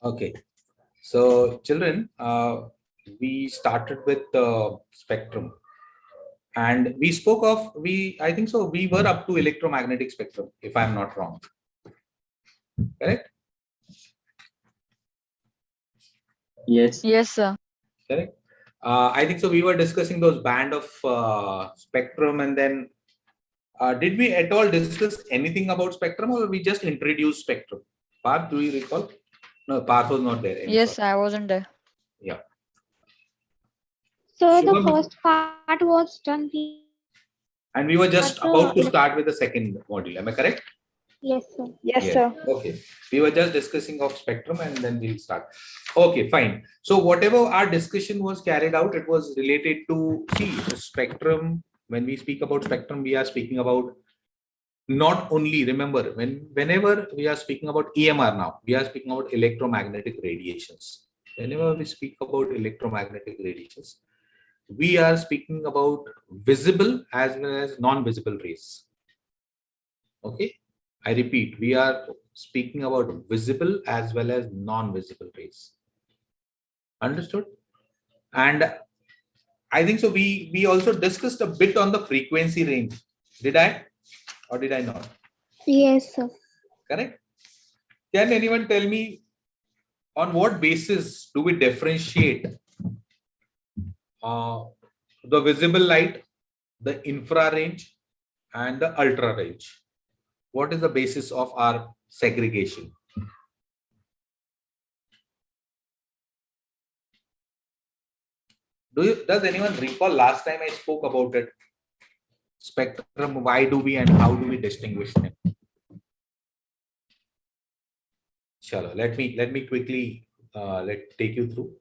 Okay. So, children, we started with the spectrum, and we spoke of I think so. We were up to electromagnetic spectrum, if I'm not wrong. Correct. Yes. Yes, sir. Correct. I think so. We were discussing those band of spectrum, and then did we at all discuss anything about spectrum, or we just introduced spectrum? Parth, do you recall? No, Parth was not there. I'm sorry. Yes, I wasn't there. Yeah. So the Shubham, first part was done. We and we were had just about to start with the second module. Am I correct? yes, sir. Yes, Yes. sir. Okay. We were just discussing of spectrum, and then we'll start. Okay, fine. So whatever our discussion was carried out, it was related to the spectrum. When we speak about spectrum, we are speaking about not only, remember, whenever we are speaking about EMR now, we are speaking about electromagnetic radiations. Whenever we speak about electromagnetic radiations, we are speaking about visible as well as non-visible rays. Okay, I repeat, we are speaking about visible as well as non-visible rays. Understood? And I think so. We also discussed a bit on the frequency range. Did I or did I not? Yes, sir. Correct. Can anyone tell me on what basis do we differentiate the visible light, the infra range, and the ultra range? What is the basis of our segregation? Does anyone recall last time I spoke about it? Spectrum, why do we and how do we distinguish them? Chalo, let me quickly take you through.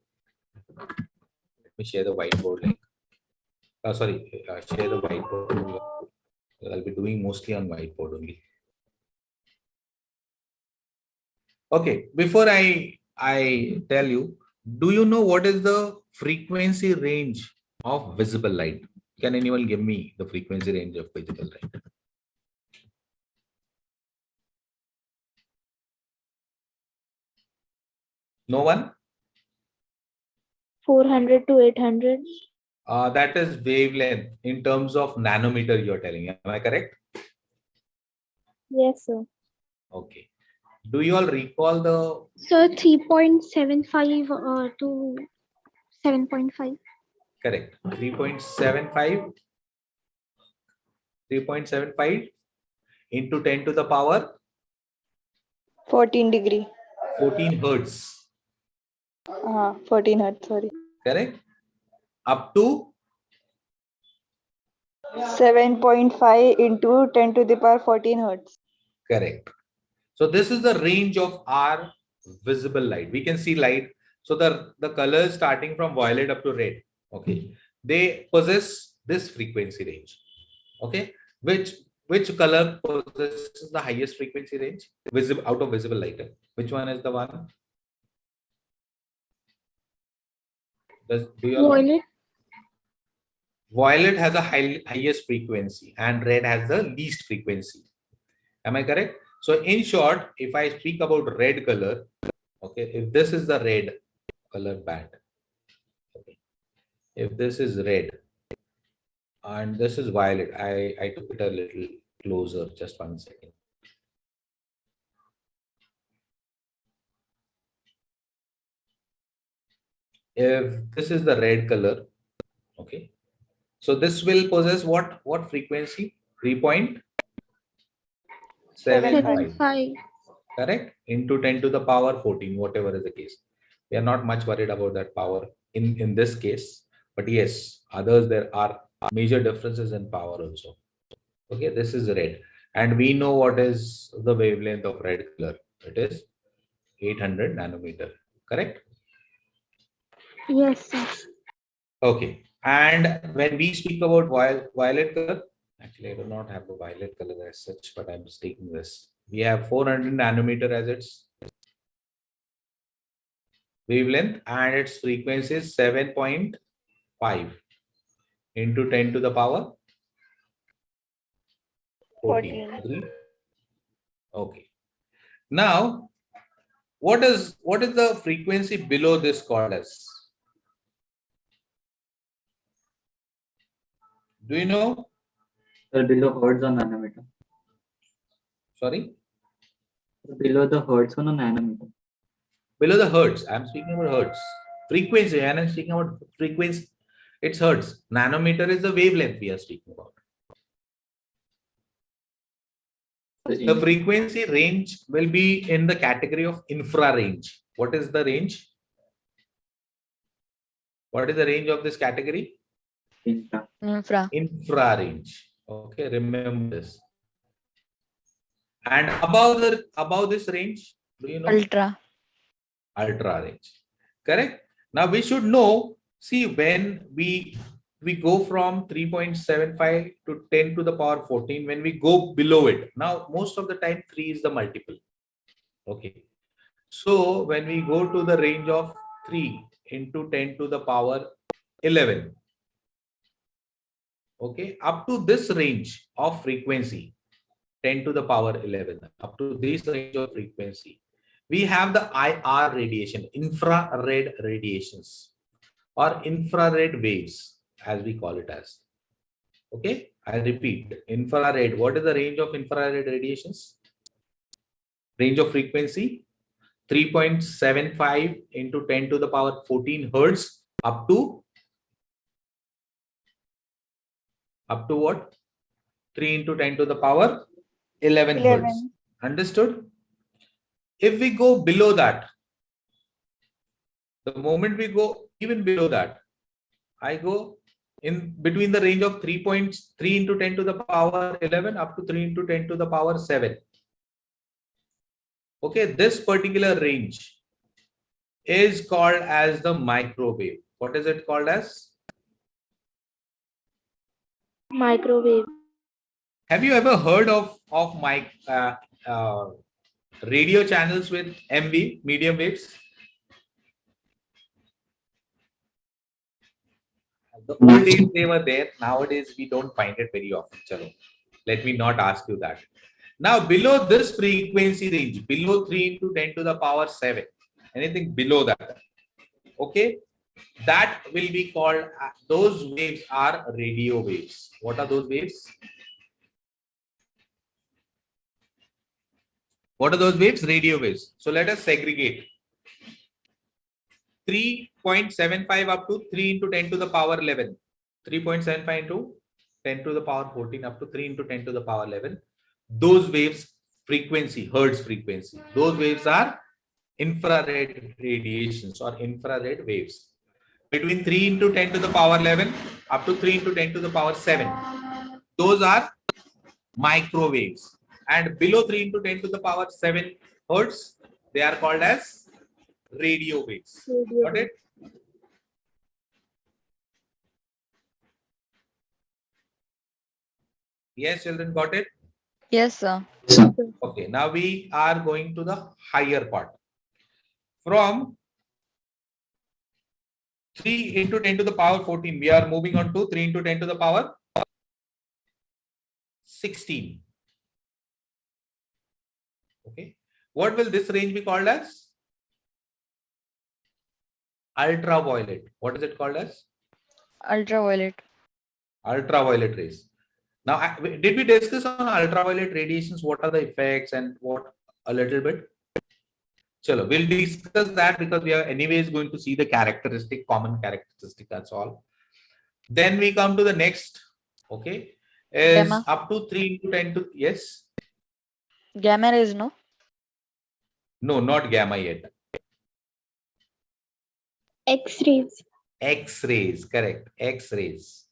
Let me share the whiteboard link. Share the whiteboard. I'll be doing mostly on whiteboard only. Okay, before I tell you, do you know what is the frequency range of visible light? Can anyone give me the frequency range of visible light? No one? 400 to 800. That is wavelength in terms of nanometer you're telling. Am I correct? Yes, sir. Okay. Do you all recall the So 3.75 to 7.5. correct 3.75 into 10 to the power 14 degree. 14 hertz. 14 hertz, sorry. Correct? Up to 7.5 into 10 to the power 14 hertz. correct. So this is the range of our visible light. We can see light. So the colors starting from violet up to red. Okay. They possess this frequency range. Okay. Which color possesses the highest frequency range? Visible out of visible light. Which one is the one? Do you all know? Violet. Violet has the highest frequency and red has the least frequency. Am I correct? So in short, if I speak about red color, okay, if this is the red color band, okay, if this is red and this is violet, I took it a little closer, just 1 second. If this is the red color, okay, so this will possess what frequency? 3.75. 7.5. Correct, into 10 to the power 14, whatever is the case. We are not much worried about that power in this case, but yes, others there are major differences in power also. Okay, this is red, and we know what is the wavelength of red color. It is 800 nanometer. Correct. Yes, sir. Okay, and when we speak about violet color, actually I do not have the violet color as such, but I'm just taking this. We have 400 nanometer as its wavelength, and its frequency is 7.5 into 10 to the power 14. 14. Agree? Okay. Now, what is the frequency below this called as? Do you know? Sir, below hertz or nanometer? Sorry, Below the hertz or nanometer? below the hertz. I'm speaking about hertz. Frequency, and I'm speaking about frequency. It's hertz. Nanometer is the wavelength we are speaking about. The frequency range will be in the category of infra range. What is the range? What is the range of this category? Infra. Infra range. Okay, remember this. And above this range, do you know? Ultra. Ultra range. Correct. Now we should know. See, when we go from 3.75 to 10 to the power 14, when we go below it, now most of the time 3 is the multiple. Okay. So when we go to the range of 3 into 10 to the power 11, okay, up to this range of frequency, 10 to the power 11, up to this range of frequency, we have the IR radiation, infrared radiations, or infrared waves, as we call it as. Okay, I repeat, infrared. What is the range of infrared radiations? Range of frequency 3.75 into 10 to the power 14 hertz up to what? 3 into 10 to the power 11 hertz. Understood? If we go below that, the moment we go even below that, I go in between the range of 3.3 into 10 to the power 11 up to 3 into 10 to the power 7. Okay, this particular range is called as the microwave. What is it called as? Microwave. Have you ever heard of radio channels with MV, medium waves? The old days they were there. Nowadays we don't find it very often. Chalo. Let me not ask you that. Now below this frequency range, below 3 into 10 to the power 7, anything below that, okay, that will be called, those waves are radio waves. What are those waves? What are those waves? Radio waves. So let us segregate. 3.75 up to 3 into 10 to the power 11. 3.75 into 10 to the power 14 up to 3 into 10 to the power 11. Those waves frequency, hertz frequency. Those waves are infrared radiations or infrared waves. Between 3 into 10 to the power 11 up to 3 into 10 to the power 7. Those are microwaves. And below 3 into 10 to the power 7 hertz, they are called as radio waves. Got it? Yes, children, got it? Yes, sir. Okay, now we are going to the higher part. From 3 into 10 to the power 14, we are moving on to 3 into 10 to the power 16. Okay, what will this range be called as? Ultraviolet. What is it called as? Ultraviolet. Ultraviolet rays. Now, did we discuss on ultraviolet radiations? What are the effects and what a little bit? Chalo, we'll discuss that because we are anyways going to see the characteristic, common characteristic. That's all. Then we come to the next. Okay, is Gamma. up to 3 into 10 to yes. Gamma rays, no? No, not gamma yet. X-rays. X-rays, correct. X-rays.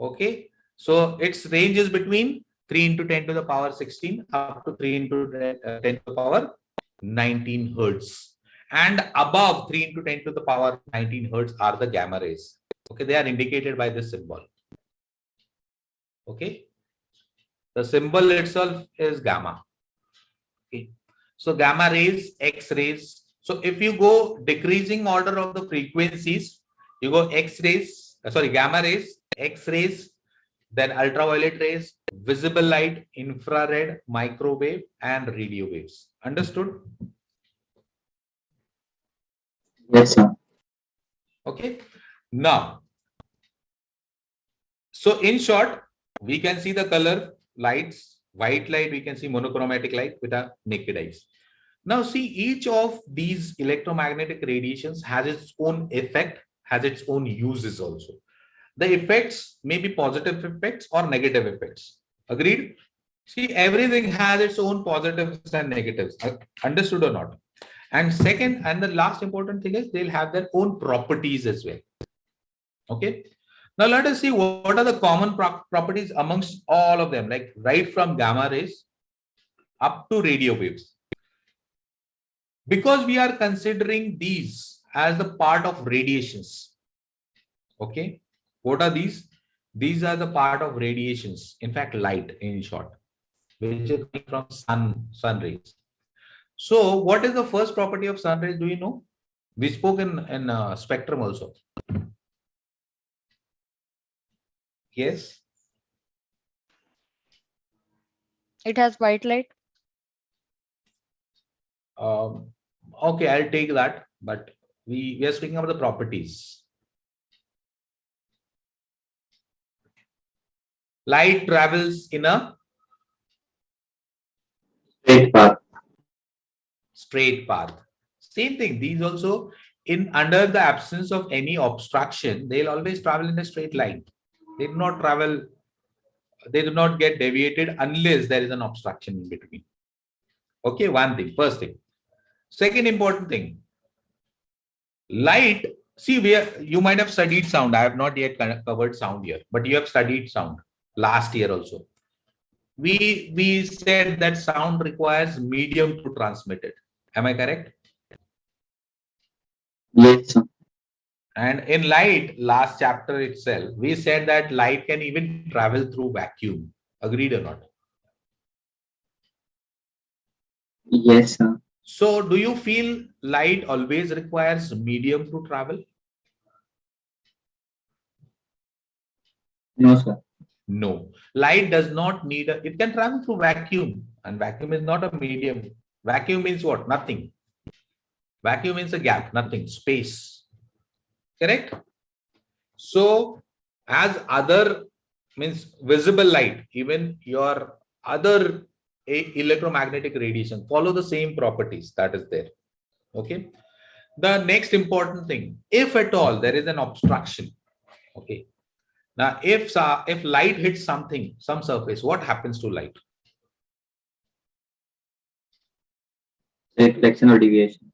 Okay, so its range is between 3 into 10 to the power 16 up to 3 into 10 to the power 19 hertz. And above 3 into 10 to the power 19 hertz are the gamma rays. Okay, they are indicated by this symbol. Okay, the symbol itself is gamma. Okay, so gamma rays, X-rays. So if you go decreasing order of the frequencies, you go X-rays, sorry, gamma rays, X-rays, then ultraviolet rays, visible light, infrared, microwave, and radio waves. Understood? Yes, sir. Okay. Now, so in short, we can see the color lights, white light, we can see monochromatic light with our naked eyes. Now see, each of these electromagnetic radiations has its own effect, has its own uses also. The effects may be positive effects or negative effects. Agreed? See, everything has its own positives and negatives. Understood or not? And second, and the last important thing is they'll have their own properties as well. Okay. Now let us see what are the common properties amongst all of them, like right from gamma rays up to radio waves. Because we are considering these as the part of radiations. Okay. What are these? These are the part of radiations. In fact, light in short, which is coming from sun rays. So what is the first property of sun rays? Do you know? We spoke in spectrum also. Yes. It has white light. Okay, I'll take that, but we are speaking about the properties. Light travels in a Straight path. straight path. Same thing. These also, in under the absence of any obstruction, they'll always travel in a straight line. They do not travel. They do not get deviated unless there is an obstruction in between. Okay, one thing. First thing. Second important thing. Light. See, you might have studied sound. I have not yet covered sound here, but you have studied sound last year also. We said that sound requires medium to transmit it. Am I correct? Yes, sir. And in light, last chapter itself, we said that light can even travel through vacuum. Agreed or not? Yes, sir. So do you feel light always requires medium to travel? No, sir. No. Light does not need it can travel through vacuum, and vacuum is not a medium. Vacuum means what? Nothing. Vacuum means a gap, nothing, space. Correct? So as other means visible light, even your other electromagnetic radiation follow the same properties that is there. Okay. The next important thing, if at all there is an obstruction. Okay. Now, if light hits something, some surface, what happens to light? Reflection or deviation.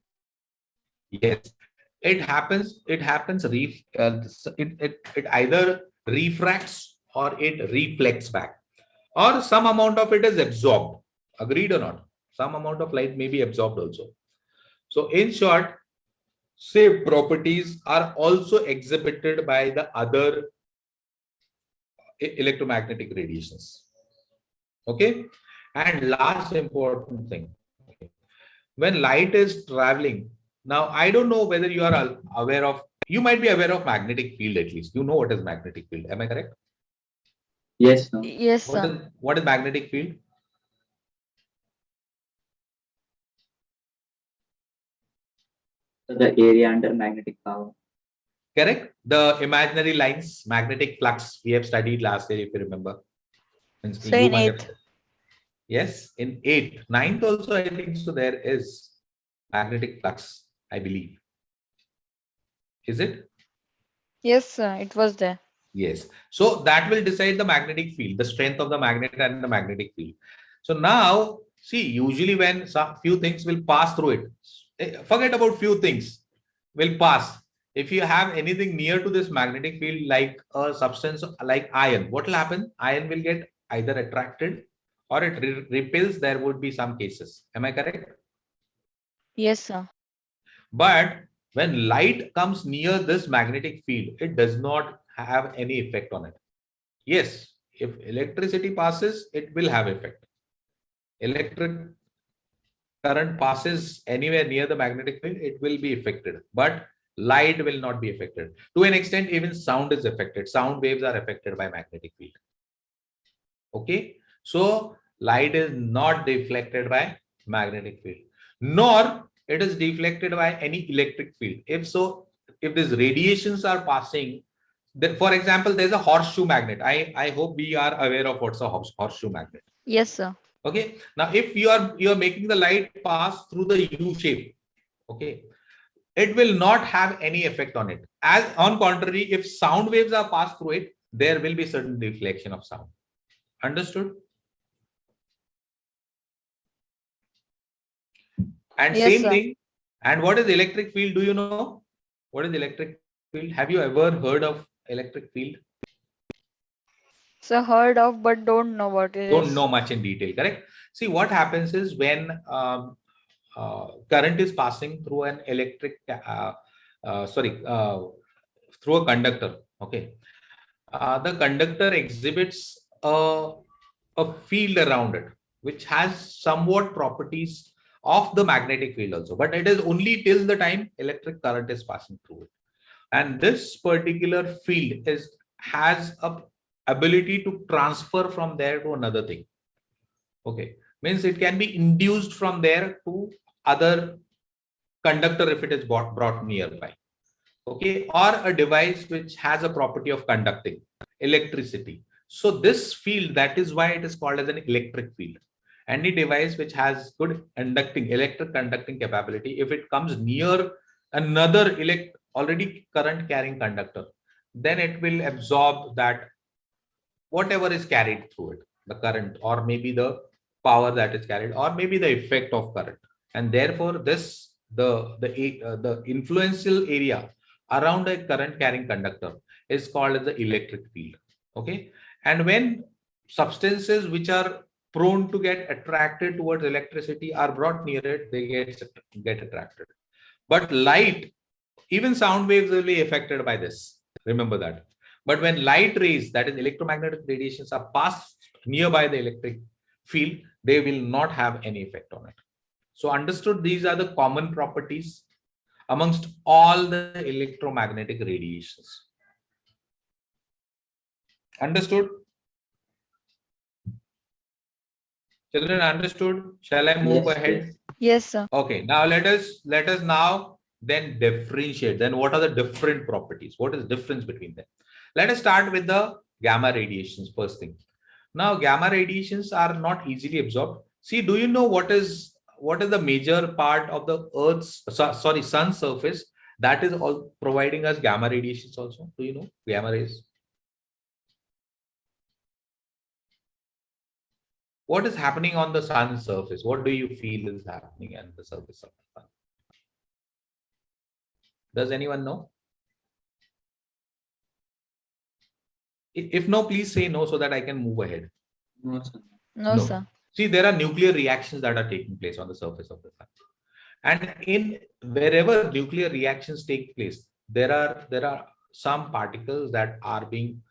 Yes, it happens. It either refracts or it reflects back, or some amount of it is absorbed. Agreed or not? Some amount of light may be absorbed also. So, in short, same properties are also exhibited by the other electromagnetic radiations. Okay, and last important thing, when light is traveling, now I don't know whether you are aware of, you might be aware of magnetic field, at least you know what is magnetic field. Am I correct? Yes, sir. Yes, sir. What is magnetic field? So the area under magnetic power. Correct. The imaginary lines, magnetic flux, we have studied last year, if you remember. So in eighth. Yes, in 8th, 9th also I think so. There is magnetic flux, I believe. Is it? Yes, sir. It was there. Yes. So that will decide the magnetic field, the strength of the magnet and the magnetic field. So now, see, usually when few things will pass through it, forget about few things will pass. If you have anything near to this magnetic field, like a substance like iron, what will happen? Iron will get either attracted or it repels. There would be some cases. Am I correct? Yes, sir. But when light comes near this magnetic field, it does not have any effect on it. Yes, if electricity passes, it will have effect. Electric current passes anywhere near the magnetic field, it will be affected. But light will not be affected. To an extent, even sound is affected. Sound waves are affected by magnetic field. Okay, so light is not deflected by magnetic field, nor it is deflected by any electric field. If so, if these radiations are passing, for example, there's a horseshoe magnet. I hope we are aware of what's a horseshoe magnet. Yes, sir. Okay, now if you are making the light pass through the U shape, okay, it will not have any effect on it. As on contrary, if sound waves are passed through it, there will be certain deflection of sound. Understood? And Yes, same sir. thing. And what is electric field? Do you know? What is electric field? Have you ever heard of electric field? So heard of, but don't know what it Don't is. know much in detail, correct? See, what happens is when current is passing through an electric, through a conductor, okay, the conductor exhibits a field around it, which has somewhat properties of the magnetic field also, but it is only till the time electric current is passing through it. And this particular field has a ability to transfer from there to another thing. Okay, means it can be induced from there to other conductor if it is brought nearby. Okay, or a device which has a property of conducting electricity. So this field, that is why it is called as an electric field. Any device which has good electric conducting capability, if it comes near another already current carrying conductor, then it will absorb that whatever is carried through it, the current, or maybe the power that is carried, or maybe the effect of current. And therefore the influential area around a current carrying conductor is called as the electric field. Okay, and when substances which are prone to get attracted towards electricity are brought near it, they get attracted. But light, even sound waves, will be affected by this, remember that. But when light rays, that is electromagnetic radiations, are passed nearby the electric field, they will not have any effect on it. So understood, these are the common properties amongst all the electromagnetic radiations. Understood? Children, understood? Shall I move Yes, ahead? yes. Yes, sir. Okay, now let us now then differentiate. Then what are the different properties? What is the difference between them? Let us start with the gamma radiations first thing. Now, gamma radiations are not easily absorbed. See, do you know what is the major part of the Earth's, sun's surface that is all providing us gamma radiations also? Do you know gamma rays? What is happening on the sun's surface? What do you feel is happening on the surface of the sun? Does anyone know? If no, please say no so that I can move ahead. No, sir. No, No. sir. See, there are nuclear reactions that are taking place on the surface of the sun. And in wherever nuclear reactions take place, there are some particles that are being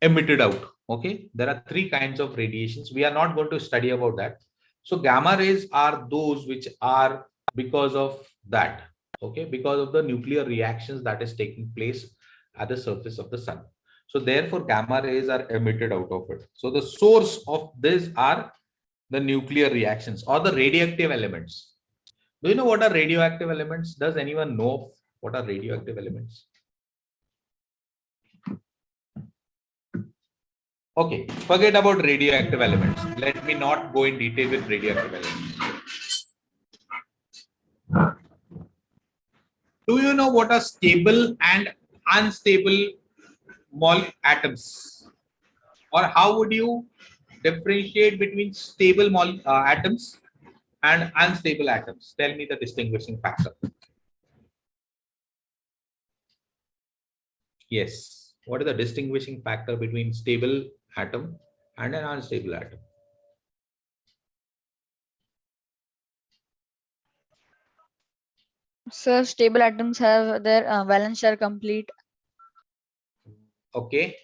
emitted out. Okay, there are three kinds of radiations. We are not going to study about that. So gamma rays are those which are because of that. Okay, because of the nuclear reactions that is taking place at the surface of the sun. So therefore gamma rays are emitted out of it. So the source of this are the nuclear reactions or the radioactive elements. Do you know what are radioactive elements? Does anyone know what are radioactive elements? Okay, forget about radioactive elements. Let me not go in detail with radioactive elements. Do you know what are stable and unstable atoms? Or how would you differentiate between stable atoms and unstable atoms? Tell me the distinguishing factor. Yes. What is the distinguishing factor between stable atom and an unstable atom? So stable atoms have their valence shell complete. Okay.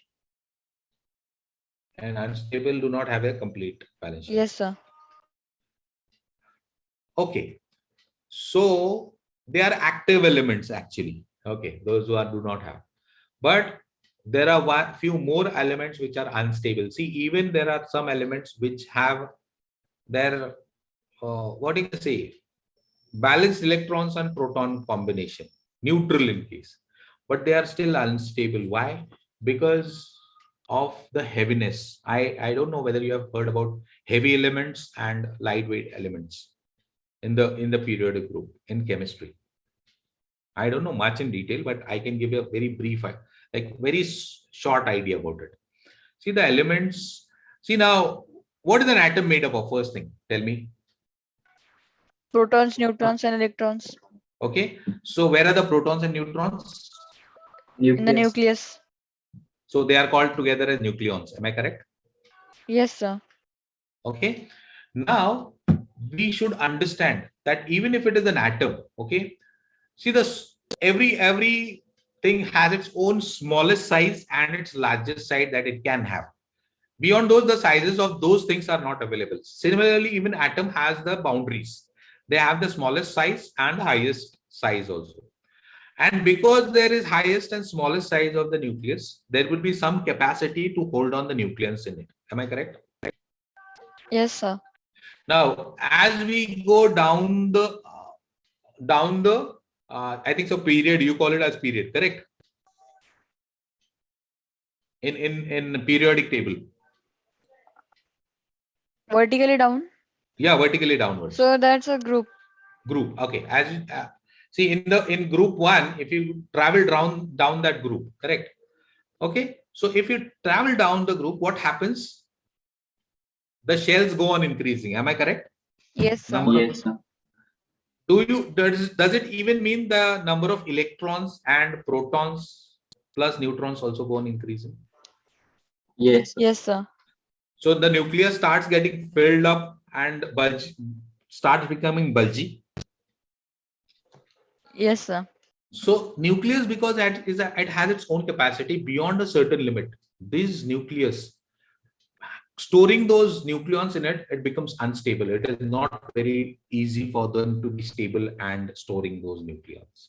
And unstable do not have a complete valence shell. Yes, sir. Okay. So they are active elements actually. Okay. Those who do not have. But there are few more elements which are unstable. See, even there are some elements which have their what do you say, balanced electrons and proton combination, neutral in case, but they are still unstable. Why? Because of the heaviness. I don't know whether you have heard about heavy elements and lightweight elements in the periodic group in chemistry. I don't know much in detail, but I can give you a very brief, like very short idea about it. See the elements. See now, what is an atom made up of? First thing, tell me. Protons, neutrons, and electrons Okay, so where are the protons and neutrons? in the Nucleus. nucleus. So they are called together as nucleons. Am I correct? Yes, sir. Okay. Now we should understand that even if it is an atom, okay, see this, every thing has its own smallest size and its largest size that it can have. Beyond those, the sizes of those things are not available. Similarly, even atom has the boundaries. They have the smallest size and the highest size also. And because there is highest and smallest size of the nucleus, there will be some capacity to hold on the nucleons in it. Am I correct? Yes, sir. Now, as we go down the I think so period, you call it as period, correct? In periodic table. Vertically down. Yeah, vertically downwards. So that's a group. Group. Okay. As see in group 1, if you travel down that group, correct? Okay. So if you travel down the group, what happens? The shells go on increasing. Am I correct? Yes, sir. Number of- Yes, sir. does it even mean the number of electrons and protons plus neutrons also go on increasing? Yes, sir. Yes, sir. So the nucleus starts getting filled up and starts becoming bulgy. Yes, sir. So nucleus, because it has its own capacity beyond a certain limit, this nucleus, storing those nucleons in it, it becomes unstable. It is not very easy for them to be stable and storing those nucleons.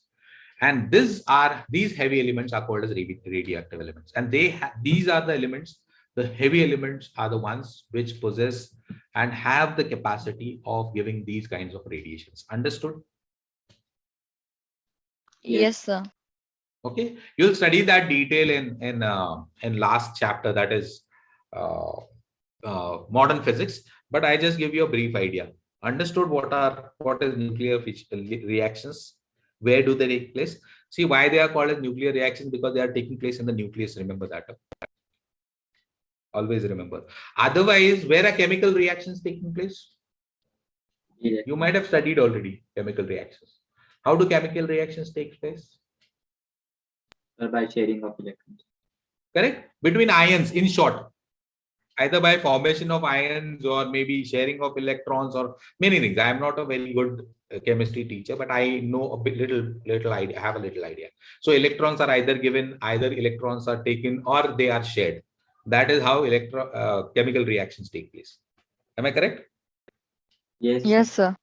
And these heavy elements are called as radioactive elements. And these are the elements, the heavy elements are the ones which possess and have the capacity of giving these kinds of radiations. Understood? Yes, sir. Okay, you'll study that detail in last chapter, that is modern physics, but I just give you a brief idea. Understood what is nuclear reactions? Where do they take place? See why they are called as nuclear reactions, because they are taking place in the nucleus. Remember that. Always remember. Otherwise, where are chemical reactions taking place? Yes. You might have studied already chemical reactions. How do chemical reactions take place? By sharing of electrons. Correct? Between ions, in short, either by formation of ions or maybe sharing of electrons or many things. I am not a very good chemistry teacher, but I know a bit, little idea. I have a little idea. So electrons are either given, either electrons are taken, or they are shared. That is how chemical reactions take place. Am I correct? Yes. Yes, sir.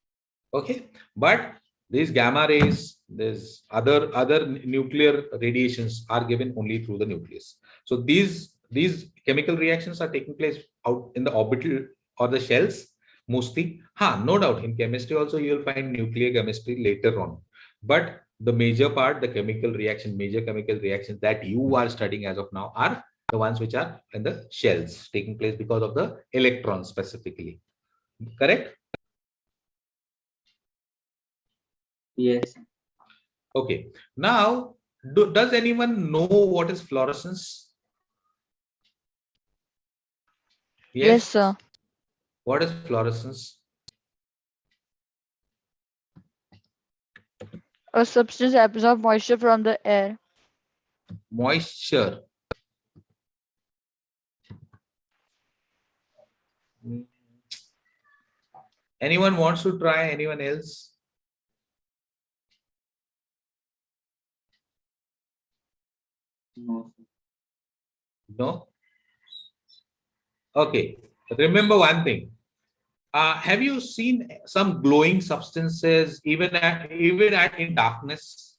Okay, but these gamma rays, these other nuclear radiations are given only through the nucleus. So these chemical reactions are taking place out in the orbital or the shells mostly. No doubt in chemistry also you will find nuclear chemistry later on, but the major part, the major chemical reactions that you are studying as of now are the ones which are in the shells taking place because of the electrons specifically. Correct? Yes. Okay. Now, does anyone know what is fluorescence? Yes, sir. What is fluorescence? A substance absorbs moisture from the air. Moisture. Anyone wants to try? Anyone else? No. No? Okay. Remember one thing. Have you seen some glowing substances even in darkness?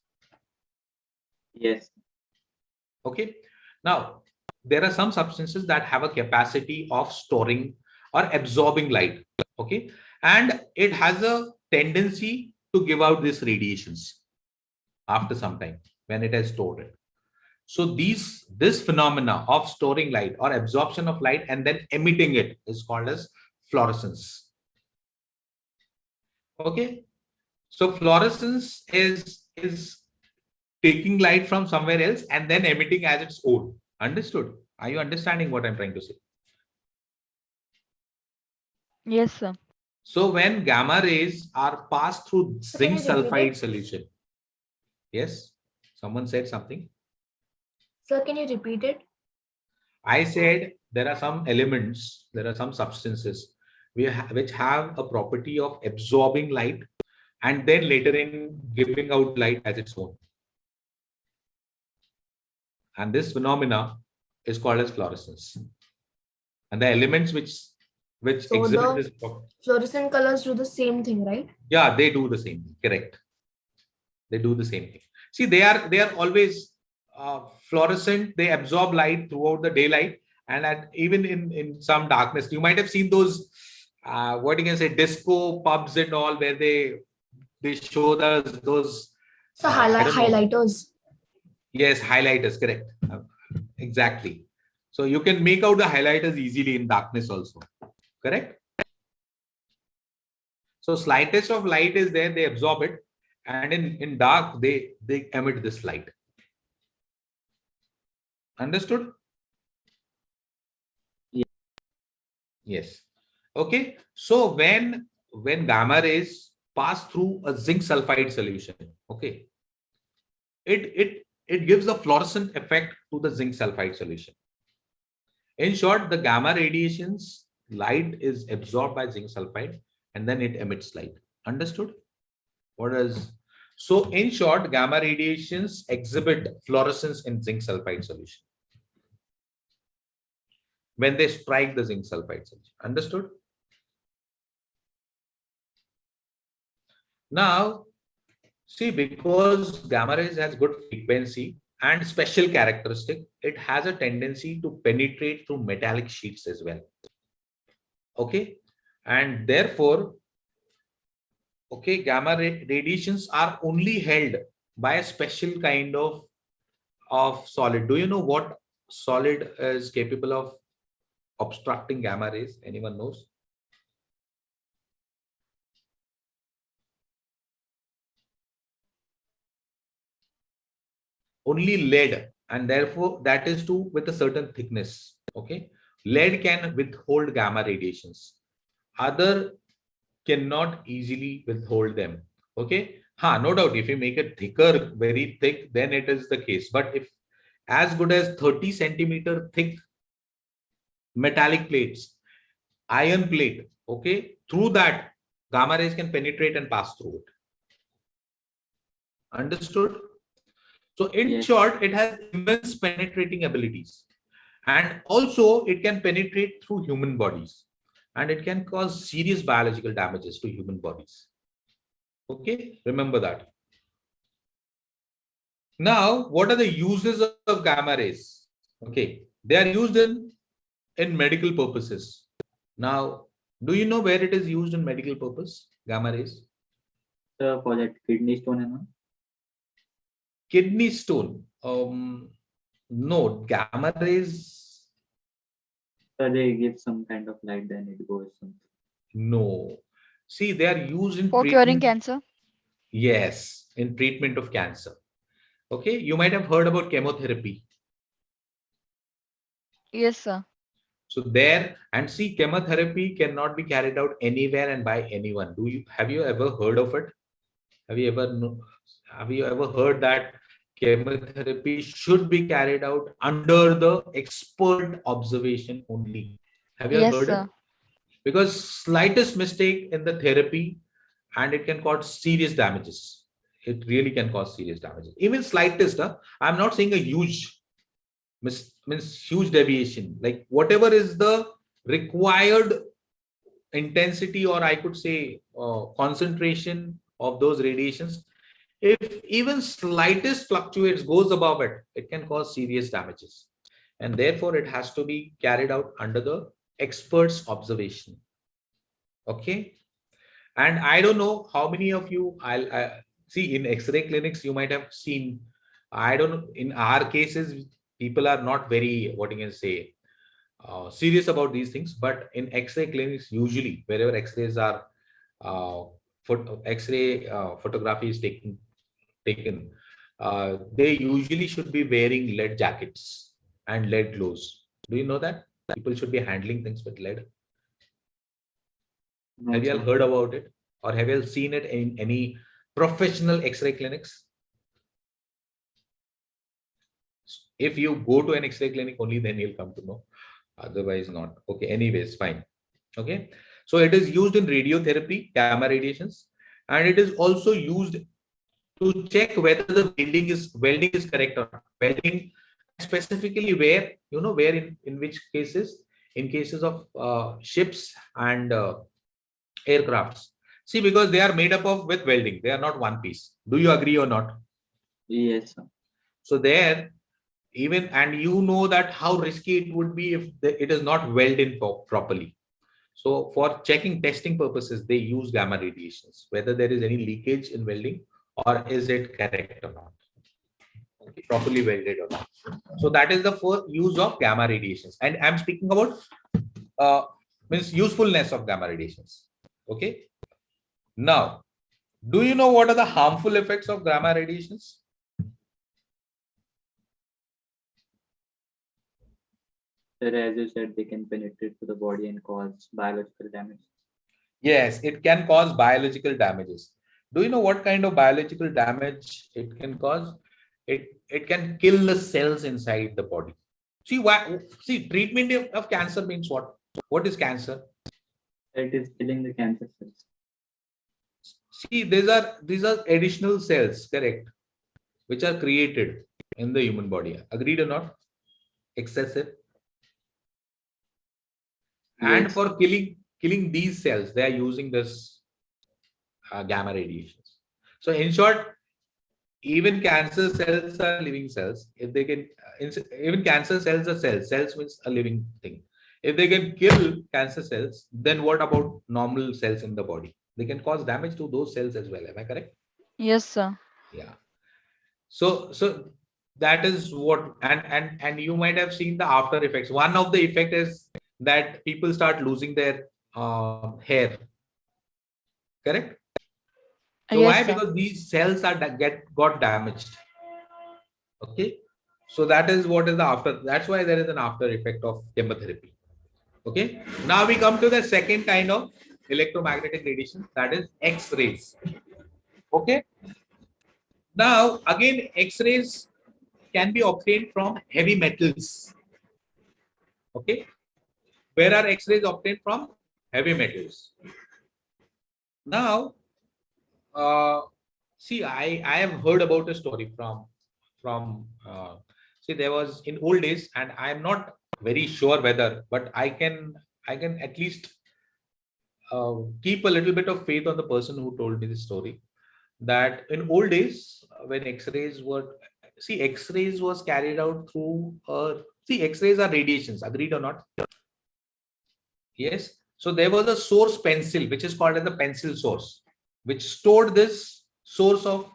Yes. Okay. Now, there are some substances that have a capacity of storing or absorbing light. Okay. And it has a tendency to give out these radiations after some time when it has stored it. So this phenomena of storing light or absorption of light and then emitting it is called as fluorescence. Okay. So fluorescence is taking light from somewhere else and then emitting as its own. Understood? Are you understanding what I'm trying to say? Yes, sir. So when gamma rays are passed through zinc can you repeat sulfide it? solution. Yes, someone said something. Sir, can you repeat it? I said there are some elements, there are some substances which have a property of absorbing light and then later in giving out light as its own. And this phenomena is called as fluorescence. And the elements which So exhibit the this, fluorescent colors do the same thing, right? yeah, they do the same thing. Correct. They do the same thing. See, they are always fluorescent. They absorb light throughout the daylight, and even in some darkness. You might have seen those what you can say disco pubs and all where they show those. So I don't know. highlighters. Yes, highlighters. Correct. Exactly. So you can make out the highlighters easily in darkness also. Correct. So slightest of light is there. They absorb it. And in dark, they emit this light. Understood? Yeah. Yes. Okay. So when gamma rays pass through a zinc sulfide solution, okay, it gives a fluorescent effect to the zinc sulfide solution. In short, the gamma radiations, light is absorbed by zinc sulfide and then it emits light. Understood? So in short, gamma radiations exhibit fluorescence in zinc sulfide solution when they strike the zinc sulfide solution. Understood? Now, see, because gamma rays has good frequency and special characteristic, it has a tendency to penetrate through metallic sheets as well. Okay, and therefore, okay, gamma radiations are only held by a special kind of solid. Do you know what solid is capable of obstructing gamma rays? Anyone knows? Only lead, and therefore that is too with a certain thickness. Okay, lead can withhold gamma radiations. Other cannot easily withhold them. Okay, no doubt if you make it thicker, very thick, then it is the case. But if as good as 30 centimeter thick metallic plates, iron plate, okay, through that gamma rays can penetrate and pass through it. Understood? So in Yes. short, it has immense penetrating abilities, and also it can penetrate through human bodies, and it can cause serious biological damages to human bodies. Okay, remember that. Now, what are the uses of gamma rays? Okay, they are used in medical purposes. Now, do you know where it is used in medical purpose? Gamma rays? So for that kidney stone and all. Kidney stone. No, gamma rays. So they give some kind of light, then it goes something. No. See, they are used in For curing treatment. cancer? Yes, in treatment of cancer. Okay, you might have heard about chemotherapy. Yes, sir. So there, and see, chemotherapy cannot be carried out anywhere and by anyone. Have you ever heard of it? Have you ever heard that chemotherapy should be carried out under the expert observation only? Have you Yes, heard it? sir. Because slightest mistake in the therapy and it can cause serious damages. It really can cause serious damages. Even slightest, I'm not saying a huge means huge deviation, like whatever is the required intensity, or I could say concentration of those radiations, if even slightest fluctuates, goes above it, it can cause serious damages. and therefore it has to be carried out under the expert's observation. Okay. And I don't know how many of you, I see in X-ray clinics, you might have seen, I don't know, in our cases, people are not very, what you can say, serious about these things. But in X-ray clinics, usually wherever X-rays are, X-ray photography is taken, they usually should be wearing lead jackets and lead gloves. Do you know that? People should be handling things with lead. No, Have you all sir. heard about it, or have you all seen it in any professional X-ray clinics? If you go to an X-ray clinic only, then you'll come to know. Otherwise, not. Okay. Anyways, fine. Okay. So it is used in radiotherapy, gamma radiations, and it is also used to check whether the welding is correct or not. Welding specifically where, where in which cases, in cases of ships and aircrafts. See, because they are made up of with welding, they are not one piece. Do you agree or not? Yes, sir. So there, even, and you know that how risky it would be if it is not welded properly. So for checking testing purposes, they use gamma radiations, whether there is any leakage in welding or is it correct or not, okay, properly welded or not. So that is the first use of gamma radiations, and I'm speaking about means usefulness of gamma radiations. Okay. Now, do you know what are the harmful effects of gamma radiations? Sir, as you said, they can penetrate to the body and cause biological damage. Yes, it can cause biological damages. Do you know what kind of biological damage it can cause? It can kill the cells inside the body. See, why? See, treatment of cancer means what? What is cancer? It is killing the cancer cells. See, these are additional cells, correct, which are created in the human body. Agreed or not? Excessive. And Yes. for killing these cells, they are using this gamma radiations. So in short, even cancer cells are living cells. If they can, even cancer cells are cells. Cells means a living thing. If they can kill cancer cells, then what about normal cells in the body? They can cause damage to those cells as well. Am I correct? Yes, sir. Yeah. So that is what, and you might have seen the after effects. One of the effect is that people start losing their hair. Correct? So why? Yes, sir. Because these cells are got damaged. Okay. So that is what is the after. That's why there is an after effect of chemotherapy. Okay. Now we come to the second kind of electromagnetic radiation, that is X-rays. Okay. Now again, X-rays can be obtained from heavy metals. Okay. Where are X-rays obtained from? Heavy metals. Now, see, I have heard about a story from see, there was in old days, and I am not very sure whether, but I can at least keep a little bit of faith on the person who told me this story. That in old days, when X-rays were, see, X-rays was carried out through see, X-rays are radiations. Agreed or not? Yes. So there was a source pencil, which is called as the pencil source, which stored this source of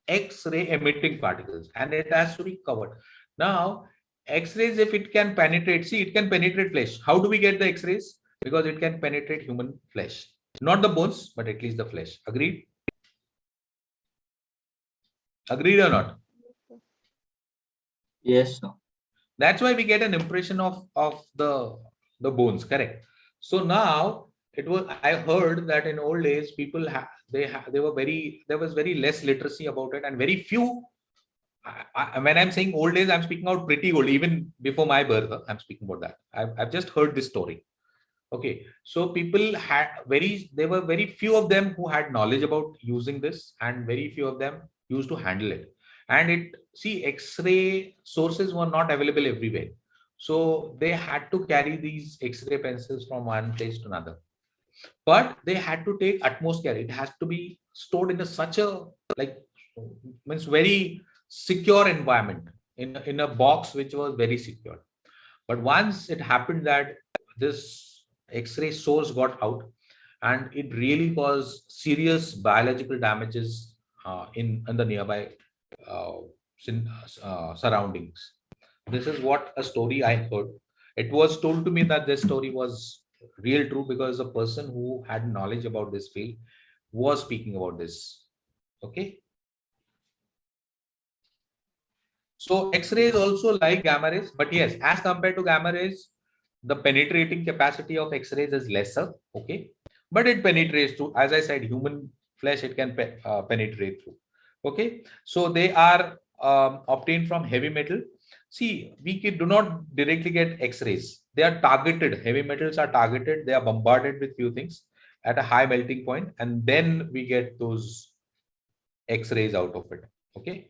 X-ray emitting particles, and it has to be covered. Now, X-rays, if it can penetrate, see, it can penetrate flesh. How do we get the X-rays? Because it can penetrate human flesh, not the bones, but at least the flesh. Agreed? Agreed or not? Yes, sir. That's why we get an impression of the bones. Correct. So now it was, I heard that in old days people there was very less literacy about it, and very few. When I'm saying old days, I'm speaking out pretty old, even before my birth. I'm speaking about that. I've just heard this story. Okay, so people there were very few of them who had knowledge about using this, and very few of them used to handle it. And see, X-ray sources were not available everywhere. So they had to carry these X-ray pencils from one place to another. But they had to take utmost care. It has to be stored in such a, like, means very secure environment, in a box which was very secure. But once it happened that this X-ray source got out, and it really caused serious biological damages in the nearby uh, surroundings. This is what a story I heard. It was told to me that this story was real true because the person who had knowledge about this field was speaking about this. Okay. So X-rays also like gamma rays, but yes, as compared to gamma rays, the penetrating capacity of X-rays is lesser. Okay, but it penetrates through. As I said, human flesh it can penetrate through. Okay, so they are obtained from heavy metal. See, do not directly get X-rays. They are targeted. Heavy metals are targeted. They are bombarded with few things at a high melting point, and then we get those X-rays out of it. Okay.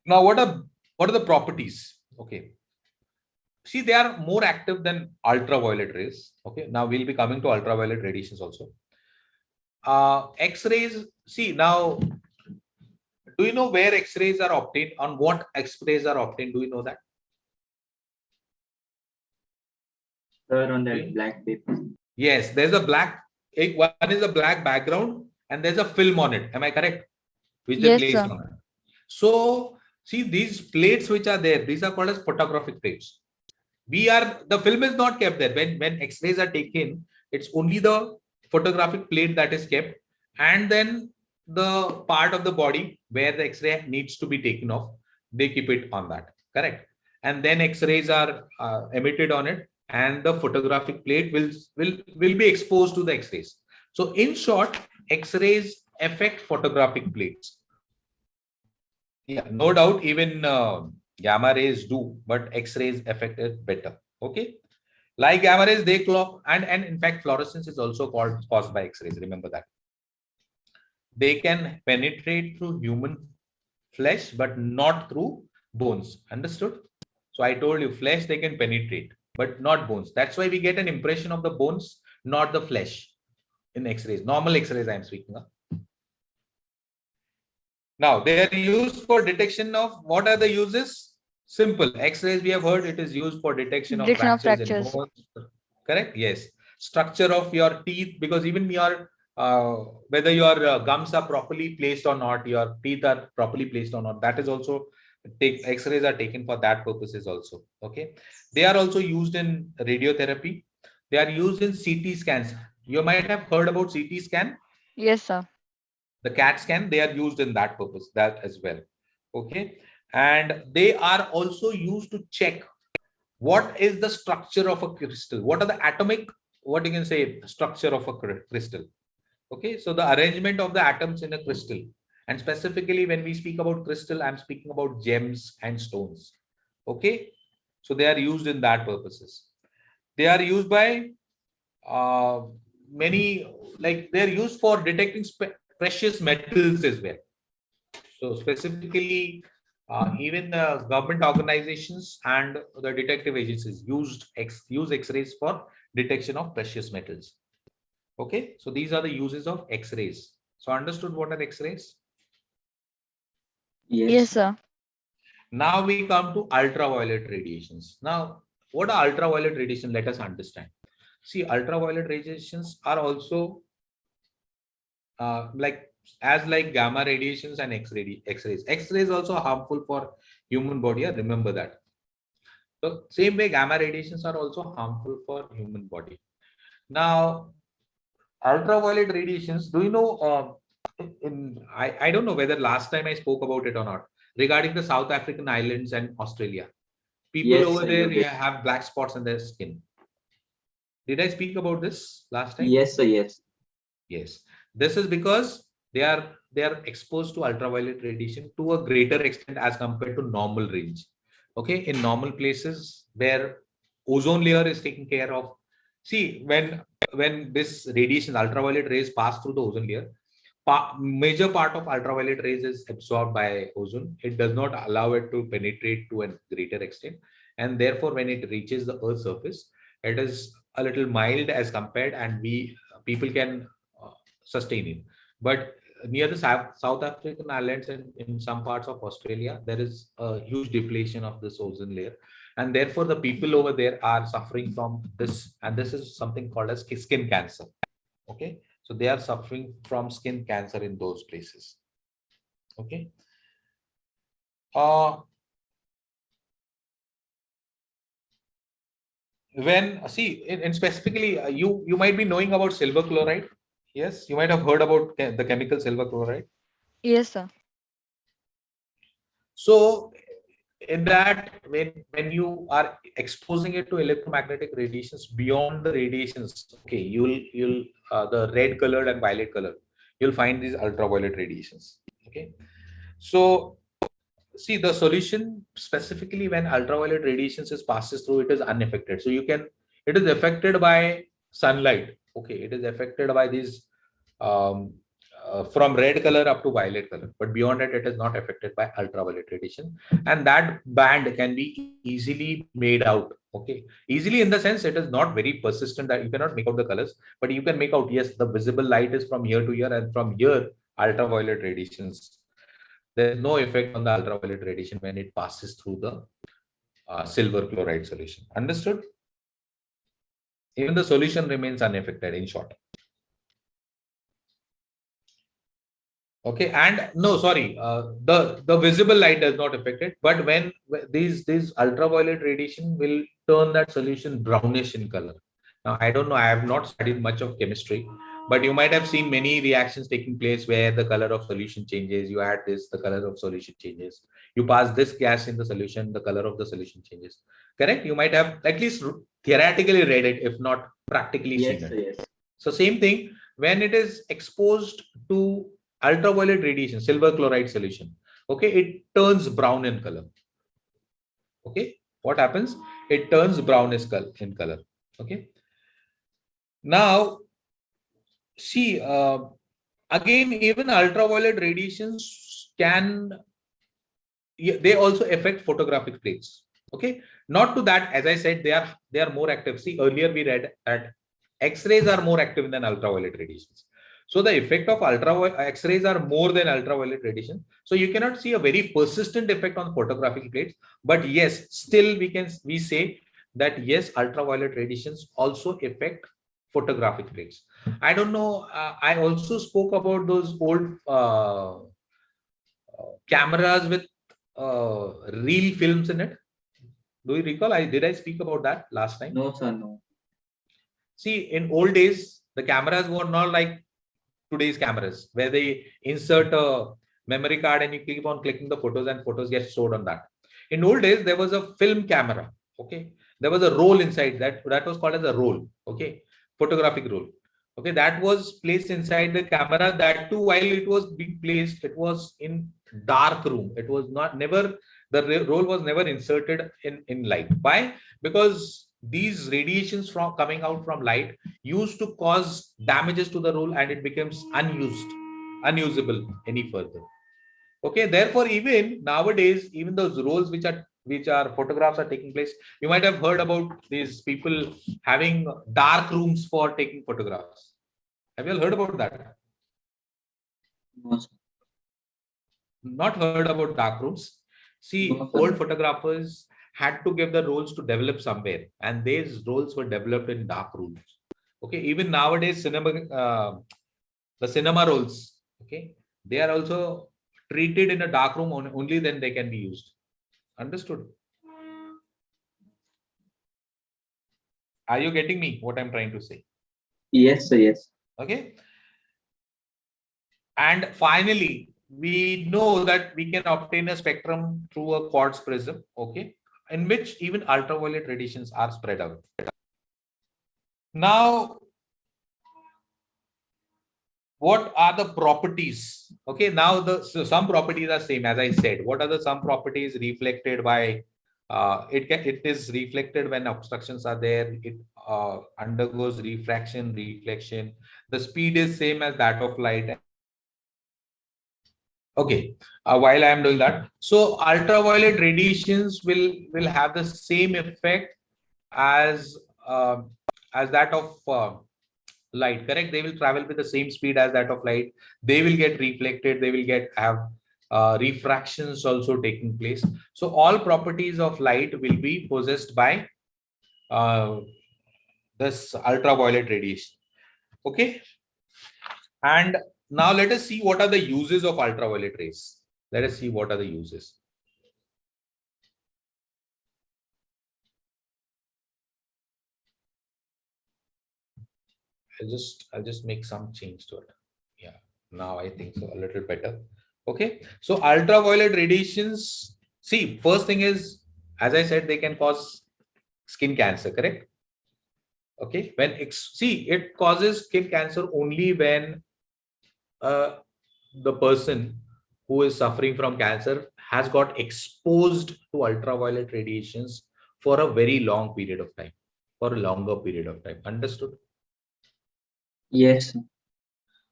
Now, what are the properties? Okay. See, they are more active than ultraviolet rays. Okay. Now we'll be coming to ultraviolet radiations also. X-rays. See now, do you know where X-rays are obtained? On what X-rays are obtained? Do you know that? Sir, on that black paper. Yes, there's a black. One is a black background, and there's a film on it. Am I correct? Which they Yes, place sir. on it. So see these plates which are there. These are called as photographic plates. The film is not kept there. When X-rays are taken, it's only the photographic plate that is kept, and then the part of the body where the X-ray needs to be taken off, they keep it on that. Correct. And then X-rays are emitted on it, and the photographic plate will be exposed to the X-rays. So in short, X-rays affect photographic plates. Yeah, no doubt, even gamma rays do, but X-rays affect it better. Okay, like gamma rays, they clock, and in fact, fluorescence is also caused by X-rays. Remember that. They can penetrate through human flesh, but not through bones. Understood? So I told you, flesh they can penetrate, but not bones. That's why we get an impression of the bones, not the flesh, in X-rays. Normal X-rays I'm speaking of. Now, they are used for detection of, what are the uses? Simple. X-rays, we have heard it is used for detection of fractures in bones. Correct? Yes. Structure of your teeth, because even your, whether your gums are properly placed or not, your teeth are properly placed or not, that is also, X-rays are taken for that purposes also. Okay. They are also used in radiotherapy. They are used in CT scans. You might have heard about CT scan. Yes, sir. The CAT scan, they are used in that purpose, that as well. Okay. And they are also used to check what is the structure of a crystal. What are the atomic, what you can say, structure of a crystal. Okay. So the arrangement of the atoms in a crystal. And specifically when we speak about crystal, I'm speaking about gems and stones. Okay. So they are used in that purposes. They are used by many, like they're used for detecting precious metals as well. So specifically, even the government organizations and the detective agencies use X-rays for detection of precious metals. Okay, so these are the uses of X-rays. So understood what are X-rays? Yes, sir. Now we come to ultraviolet radiations. Now, what are ultraviolet radiation? Let us understand. See, ultraviolet radiations are also like gamma radiations and X-rays. X-rays also harmful for human body. Remember that. So same way, gamma radiations are also harmful for human body. Now, ultraviolet radiations. Do you know? I don't know whether last time I spoke about it or not, regarding the South African islands and Australia. People over there have black spots on their skin. Did I speak about this last time? Yes, sir. Yes. Yes. This is because they are exposed to ultraviolet radiation to a greater extent as compared to normal range. Okay, in normal places where ozone layer is taken care of. See, when this radiation, ultraviolet rays pass through the ozone layer, major part of ultraviolet rays is absorbed by ozone. It does not allow it to penetrate to a greater extent, and therefore when it reaches the Earth's surface, it is a little mild as compared, and people can sustain it. But near the South African islands and in some parts of Australia, there is a huge depletion of this ozone layer, and therefore the people over there are suffering from this, and this is something called as skin cancer. Okay, so they are suffering from skin cancer in those places. Okay. When see in specifically you might be knowing about silver chloride. Yes, you might have heard about the chemical silver chloride. Yes, sir. So in that, when you are exposing it to electromagnetic radiations beyond the radiations, okay, you'll the red colored and violet color, you'll find these ultraviolet radiations. Okay, so see the solution specifically when ultraviolet radiations is passes through, it is unaffected. So you can, it is affected by sunlight. Okay, it is affected by these um, from red color up to violet color, but beyond it, it is not affected by ultraviolet radiation, and that band can be easily made out. Okay, easily in the sense it is not very persistent that you cannot make out the colors, but you can make out, yes, the visible light is from here to here, and from here ultraviolet radiations. There is no effect on the ultraviolet radiation when it passes through the silver chloride solution. Understood? Even the solution remains unaffected, in short. Okay, and no, sorry, the visible light does not affect it, but when these ultraviolet radiation will turn that solution brownish in color. Now, I don't know, I have not studied much of chemistry, but you might have seen many reactions taking place where the color of solution changes. You add this, the color of solution changes. You pass this gas in the solution, the color of the solution changes. Correct? You might have at least theoretically read it, if not practically Yes, seen sir, it. yes. So same thing, when it is exposed to ultraviolet radiation, silver chloride solution, okay, it turns brown in color. Okay, what happens? It turns brownish in color. Okay. Now, see, again, even ultraviolet radiations can, they also affect photographic plates. Okay, not to that, as I said, they are more active. See, earlier we read that X-rays are more active than ultraviolet radiations. So the effect of ultraviolet X-rays are more than ultraviolet radiation. So you cannot see a very persistent effect on photographic plates. But yes, still we say that yes, ultraviolet radiations also affect photographic plates. I don't know. I also spoke about those old cameras with reel films in it. Do you recall? Did I speak about that last time? No, sir, no. See, in old days, the cameras were not like today's cameras, where they insert a memory card and you keep on clicking the photos and photos get stored on that. In old days, there was a film camera. Okay, there was a roll inside that was called as a roll. Okay, photographic roll. Okay, that was placed inside the camera. That too, while it was being placed, it was in dark room. It was not never, the roll was never inserted in light. Why? Because these radiations from coming out from light used to cause damages to the roll, and it becomes unusable any further. Okay, therefore, even nowadays, even those rolls which are photographs are taking place, you might have heard about these people having dark rooms for taking photographs. Have you all heard about that? No, sir. Not heard about dark rooms. See, No, sir. old photographers had to give the rolls to develop somewhere, and these rolls were developed in dark rooms. Okay, even nowadays, the cinema rolls, okay, they are also treated in a dark room only, then they can be used. Understood? Are you getting me what I'm trying to say? Yes, sir, yes. Okay. And finally, we know that we can obtain a spectrum through a quartz prism, okay, in which even ultraviolet radiations are spread out. Now, what are the properties? Okay, now some properties are same, as I said. What are the some properties reflected by it is reflected when obstructions are there. It undergoes refraction, reflection. The speed is same as that of light. Okay, while I am doing that, so ultraviolet radiations will have the same effect as that of light. Correct? They will travel with the same speed as that of light. They will get reflected. They will have refractions also taking place. So all properties of light will be possessed by this ultraviolet radiation. Okay. And now let us see what are the uses of ultraviolet rays. Let us see what are the uses. I'll just make some change to it. Yeah, now I think so a little better. Okay, so ultraviolet radiations, see, first thing is, as I said, they can cause skin cancer, correct? Okay, when see, it causes skin cancer only when the person who is suffering from cancer has got exposed to ultraviolet radiations for a very long period of time, for a longer period of time. Understood? Yes, sir.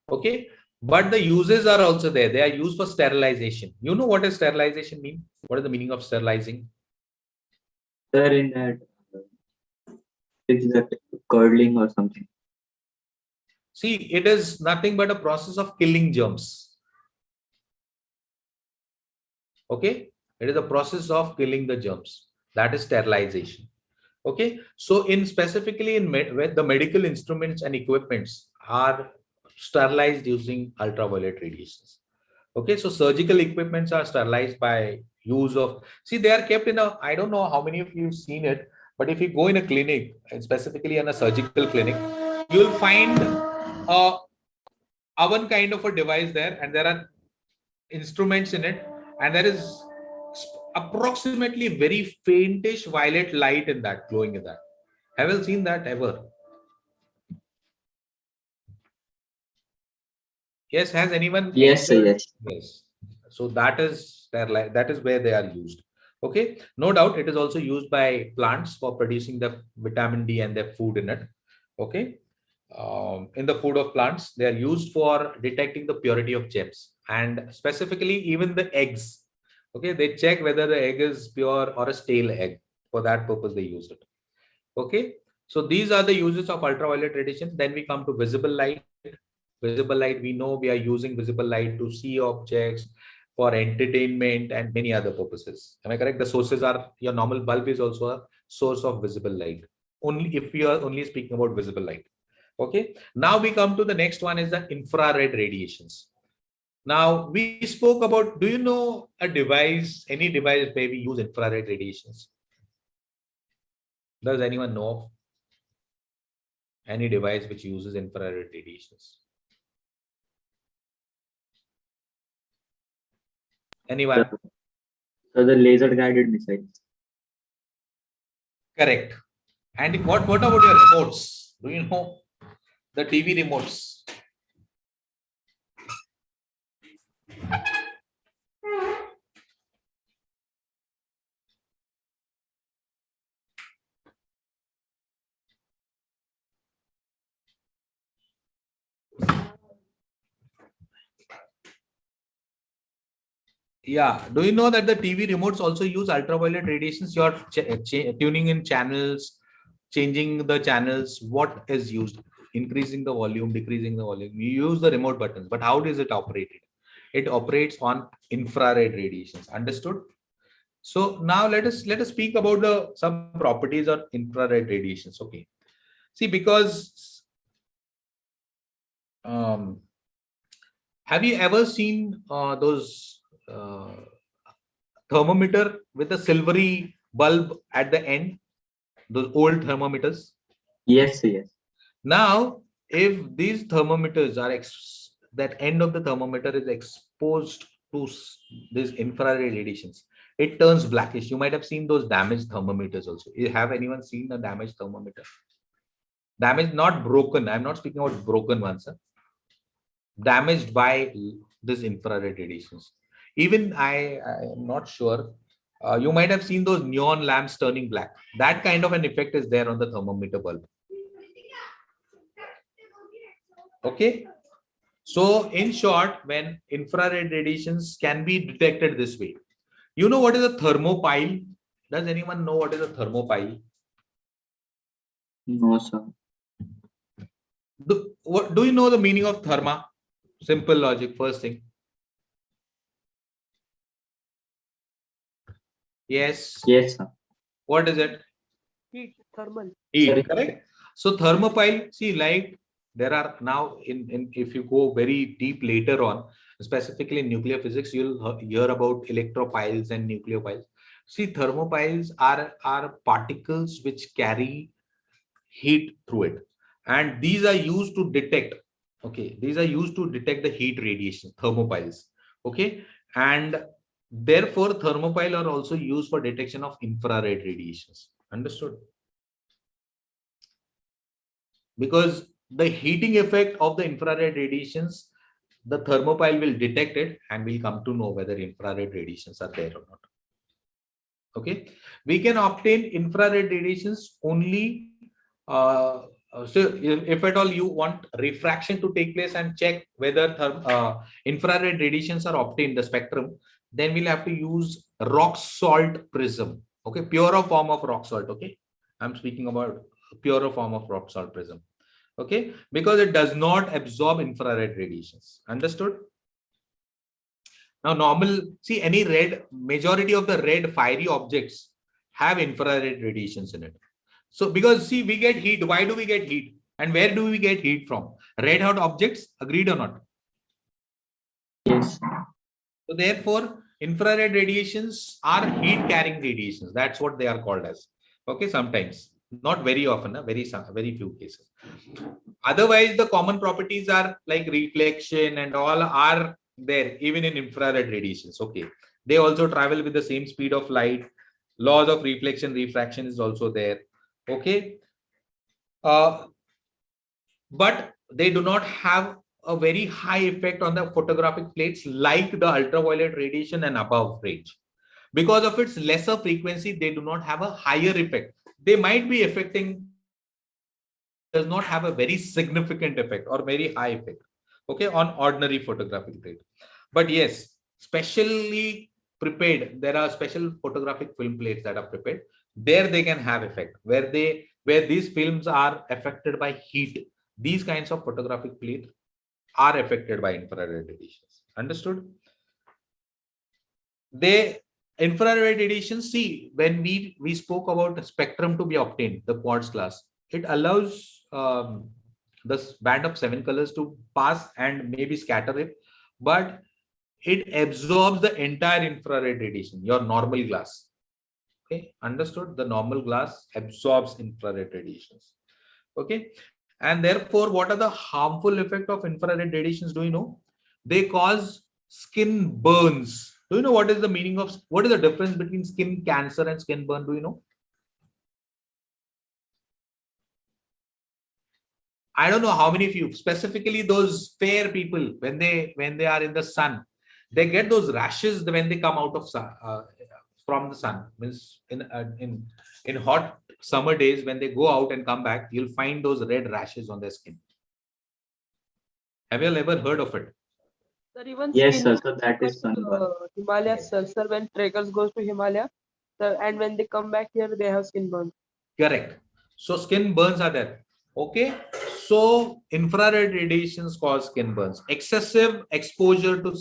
Okay, but the uses are also there. They are used for sterilization. You know what does sterilization mean? What is the meaning of sterilizing? Sir, in that, it's that curdling or something. See, it is nothing but a process of killing germs. Okay, it is a process of killing the germs. That is sterilization. Okay, so in specifically in where the medical instruments and equipments are sterilized using ultraviolet radiations. Okay, so surgical equipments are sterilized by use of, see, they are kept in a, I don't know how many of you have seen it, but if you go in a clinic, and specifically in a surgical clinic, you'll find a oven kind of a device there, and there are instruments in it, and there is approximately very faintish violet light in that, glowing in that. Have you seen that ever? Yes, has anyone? Yes, sir, yes. Yes. So that is that is where they are used. Okay, no doubt it is also used by plants for producing the vitamin D and their food in it. Okay, in the food of plants, they are used for detecting the purity of gems, and specifically even the eggs. Okay, they check whether the egg is pure or a stale egg. For that purpose, they use it. Okay, so these are the uses of ultraviolet radiation. Then we come to visible light. Visible light, we know we are using visible light to see objects, for entertainment and many other purposes. Am I correct? The sources are, your normal bulb is also a source of visible light, only if we are only speaking about visible light. Okay, now we come to the next one, is the infrared radiations. Now we spoke about, do you know a device, any device where we use infrared radiations? Does anyone know of any device which uses infrared radiations? Anyone? So the laser guided missiles. Correct. And what about your remotes? Do you know the TV remotes? Yeah. Do you know that the TV remotes also use ultraviolet radiations? You're tuning in channels, changing the channels. What is used? Increasing the volume, decreasing the volume. You use the remote buttons, but how does it operate? It operates on infrared radiations. Understood? So now let us speak about the some properties of infrared radiations. Okay. See, because have you ever seen those thermometer with a silvery bulb at the end, those old thermometers? Yes, sir, yes. Now, if these thermometers are that end of the thermometer is exposed to these infrared radiations, it turns blackish. You might have seen those damaged thermometers also. Have anyone seen a damaged thermometer? Damaged, not broken. I'm not speaking about broken ones. Sir. Damaged by this infrared radiations. Even I am not sure. You might have seen those neon lamps turning black. That kind of an effect is there on the thermometer bulb. Okay. So in short, when infrared radiations can be detected this way, you know what is a thermopile? Does anyone know what is a thermopile? No, sir. Do you know the meaning of therma? Simple logic, first thing. Yes. Yes, sir. What is it? Heat, thermal. Heat, Sorry. correct? So thermopile, see, like there are now in if you go very deep later on, specifically in nuclear physics, you'll hear about electropiles and nucleophiles. See, thermopiles are particles which carry heat through it, and these are used to detect. Okay, these are used to detect the heat radiation, thermopiles. Okay, and therefore thermopile are also used for detection of infrared radiations. Understood? Because the heating effect of the infrared radiations, the thermopile will detect it and we'll come to know whether infrared radiations are there or not. Okay, we can obtain infrared radiations only so if at all you want refraction to take place and check whether infrared radiations are obtained, the spectrum, then we'll have to use rock salt prism. Okay, purer form of rock salt. Okay, I'm speaking about purer form of rock salt prism. Okay, because it does not absorb infrared radiations. Understood? Now see, any majority of the red fiery objects have infrared radiations in it. So because see, we get heat. Why do we get heat? And where do we get heat from? Red hot objects, agreed or not? Yes. So therefore, infrared radiations are heat carrying radiations. That's what they are called as. Okay, sometimes, not very often, very few cases. Otherwise, the common properties are like reflection and all are there even in infrared radiations. Okay, they also travel with the same speed of light. Laws of reflection, refraction is also there. Okay, but they do not have a very high effect on the photographic plates like the ultraviolet radiation and above range. Because of its lesser frequency, they do not have a higher effect. They might be affecting, does not have a very significant effect or very high effect, okay, on ordinary photographic plate. But yes, specially prepared, there are special photographic film plates that are prepared. There they can have effect where these films are affected by heat. These kinds of photographic plates are affected by infrared radiations. Understood? Infrared radiation, see, when we spoke about the spectrum to be obtained, the quartz glass, it allows this band of 7 colors to pass and maybe scatter it, but it absorbs the entire infrared radiation, your normal glass. Okay, understood? The normal glass absorbs infrared radiations. Okay, and therefore, what are the harmful effect of infrared radiations? Do you know? They cause skin burns. Do you know what is the meaning of, what is the difference between skin cancer and skin burn? Do you know? I don't know how many of you, specifically those fair people, when they are in the sun, they get those rashes when they come out of sun, from the sun. Means in hot summer days, when they go out and come back, you'll find those red rashes on their skin. Have you ever heard of it? Sir, even Yes, skin sir. So that is sunburn. Himalayas, sir. Sir, when trekkers goes to Himalaya, sir, and when they come back here, they have skin burn. Correct. So skin burns are there. Okay. So infrared radiations cause skin burns. Excessive exposure to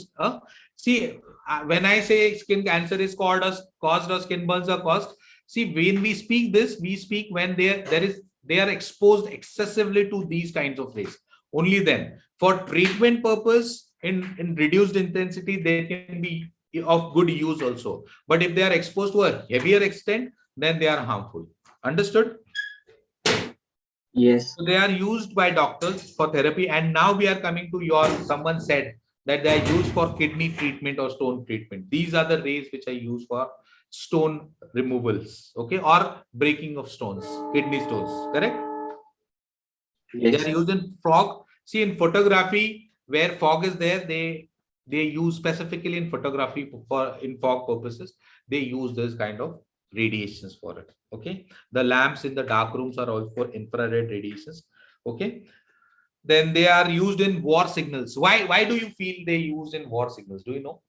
when I say skin cancer is caused or skin burns are caused. See, when we speak this, we speak when they are exposed excessively to these kinds of rays. Only then, for treatment purpose, in reduced intensity, they can be of good use also. But if they are exposed to a heavier extent, then they are harmful. Understood? Yes. So they are used by doctors for therapy. And now we are coming to someone said that they are used for kidney treatment or stone treatment. These are the rays which are used for stone removals, okay, or breaking of stones, kidney stones, correct? Yes. They are used in fog. See, in photography, where fog is there, they use specifically in photography in fog purposes. They use this kind of radiations for it. Okay, the lamps in the dark rooms are all for infrared radiations. Okay, then they are used in war signals. Why do you feel they used in war signals? Do you know?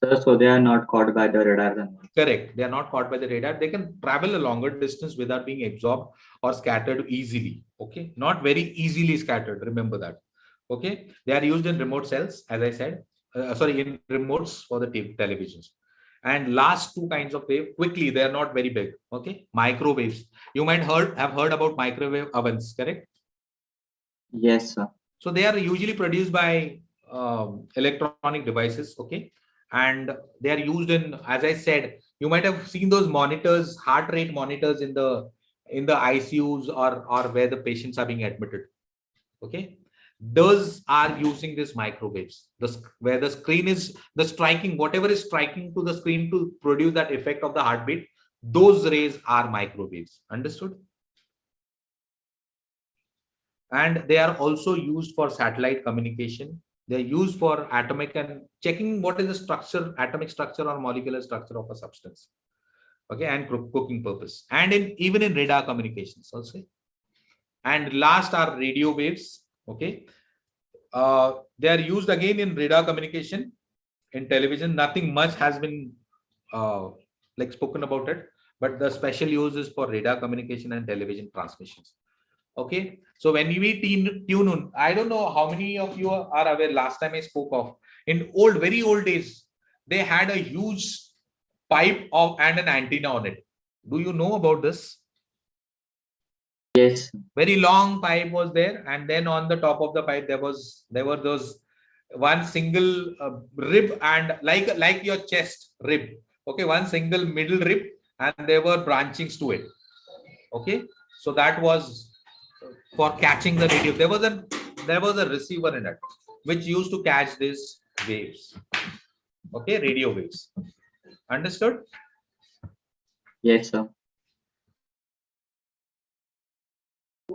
Sir, so they are not caught by the radar. Correct. They are not caught by the radar. They can travel a longer distance without being absorbed or scattered easily. Okay, not very easily scattered. Remember that. Okay, they are used in remote cells, as I said. in remotes for the televisions. And last two kinds of wave, quickly, they are not very big. Okay, microwaves. You might have heard about microwave ovens, correct? Yes, sir. So they are usually produced by electronic devices. Okay, and they are used in, as I said, you might have seen those monitors, heart rate monitors in the ICUs or where the patients are being admitted. Okay, those are using this microwaves, where the screen is striking, whatever is striking to the screen to produce that effect of the heartbeat, those rays are microwaves. Understood? And they are also used for satellite communication. They're used for atomic and checking what is the structure, atomic structure or molecular structure of a substance. Okay, and cooking purpose, and even in radar communications also. And last are radio waves. Okay, they are used again in radar communication, in television. Nothing much has been like spoken about it, but the special use is for radar communication and television transmissions. Okay, so when we tune in, I don't know how many of you are aware. Last time I spoke of, in very old days, they had a huge pipe and an antenna on it. Do you know about this? Yes. Very long pipe was there, and then on the top of the pipe there were those one single rib, and like your chest rib. Okay, one single middle rib, and there were branchings to it. Okay, so that was for catching the radio. There was a receiver in it which used to catch these waves. Okay, radio waves. Understood? Yes, sir.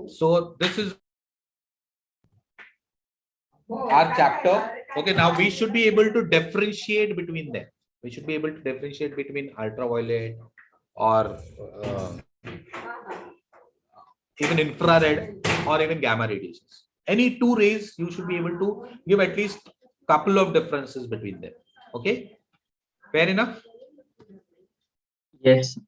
So this is our chapter. Okay, now we should be able to differentiate between them. We should be able to differentiate between ultraviolet or even infrared or even gamma radiations. Any two rays, you should be able to give at least a couple of differences between them. Okay, fair enough? Yes.